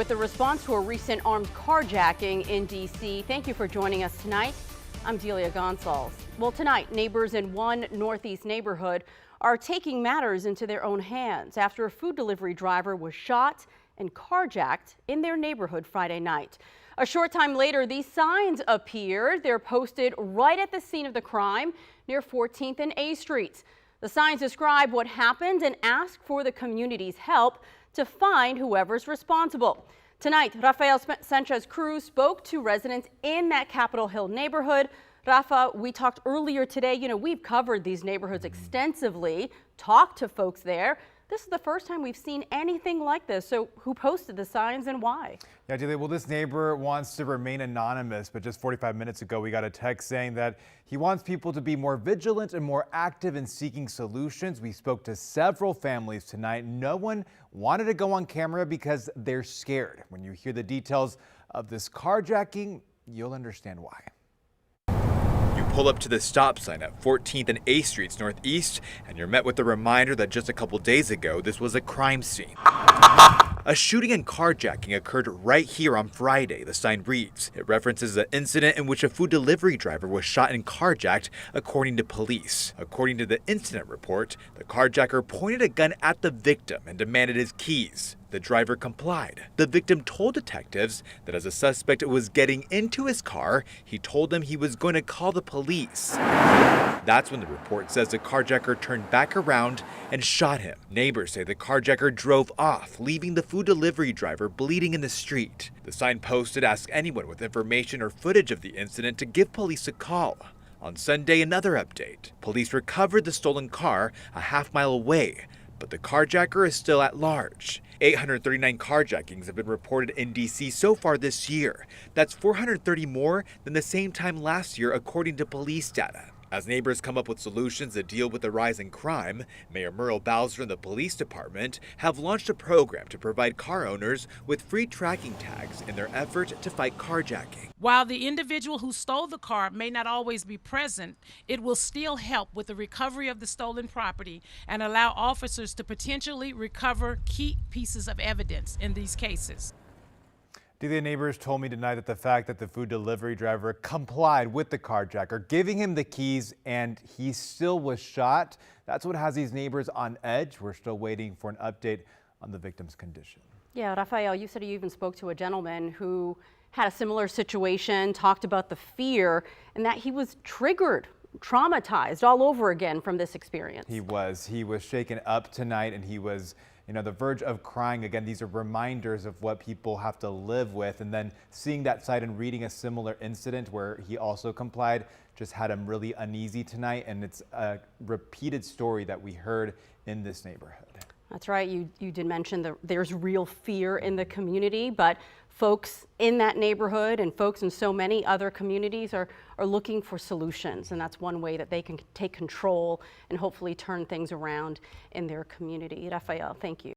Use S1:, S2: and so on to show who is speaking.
S1: With the response to a recent armed carjacking in D.C., thank you for joining us tonight. I'm Delia Gonsalves. Well, tonight, neighbors in one Northeast neighborhood are taking matters into their own hands after a food delivery driver was shot and carjacked in their neighborhood Friday night. A short time later, these signs appeared. They're posted right at the scene of the crime near 14th and A Streets. The signs describe what happened and ask for the community's help to find whoever's responsible. Tonight, Rafael Sanchez Cruz spoke to residents in that Capitol Hill neighborhood. Rafa, we talked earlier today, we've covered these neighborhoods extensively, talked to folks there. This is the first time we've seen anything like this. So who posted the signs and why?
S2: Yeah, Delia, well, this neighbor wants to remain anonymous, but just 45 minutes ago, we got a text saying that he wants people to be more vigilant and more active in seeking solutions. We spoke to several families tonight. No one wanted to go on camera because they're scared. When you hear the details of this carjacking, you'll understand why.
S3: You pull up to the stop sign at 14th and A Streets Northeast, and you're met with the reminder that just a couple days ago, this was a crime scene. A shooting and carjacking occurred right here on Friday, the sign reads. It references an incident in which a food delivery driver was shot and carjacked, according to police. According to the incident report, the carjacker pointed a gun at the victim and demanded his keys. The driver complied. The victim told detectives that as the suspect was getting into his car, he told them he was going to call the police. That's when the report says the carjacker turned back around and shot him. Neighbors say the carjacker drove off, leaving the food delivery driver bleeding in the street. The sign posted asks anyone with information or footage of the incident to give police a call. On Sunday, another update. Police recovered the stolen car a half-mile away, but the carjacker is still at large. 839 carjackings have been reported in D.C. so far this year. That's 430 more than the same time last year, according to police data. As neighbors come up with solutions to deal with the rise in crime, Mayor Muriel Bowser and the police department have launched a program to provide car owners with free tracking tags in their effort to fight carjacking.
S4: While the individual who stole the car may not always be present, it will still help with the recovery of the stolen property and allow officers to potentially recover key pieces of evidence in these cases.
S2: Delia, neighbors told me tonight that the fact that the food delivery driver complied with the carjacker, giving him the keys, and he still was shot, that's what has these neighbors on edge. We're still waiting for an update on the victim's condition.
S1: Yeah, Rafael, you said you even spoke to a gentleman who had a similar situation, talked about the fear, and that he was triggered, traumatized all over again from this experience. He
S2: was shaken up tonight, and he was the verge of crying. Again, these are reminders of what people have to live with. And then seeing that side and reading a similar incident where he also complied just had him really uneasy tonight. And it's a repeated story that we heard in this neighborhood.
S1: That's right. You did mention that there's real fear in the community, but folks in that neighborhood and folks in so many other communities are looking for solutions. And that's one way that they can take control and hopefully turn things around in their community. Rafael, thank you.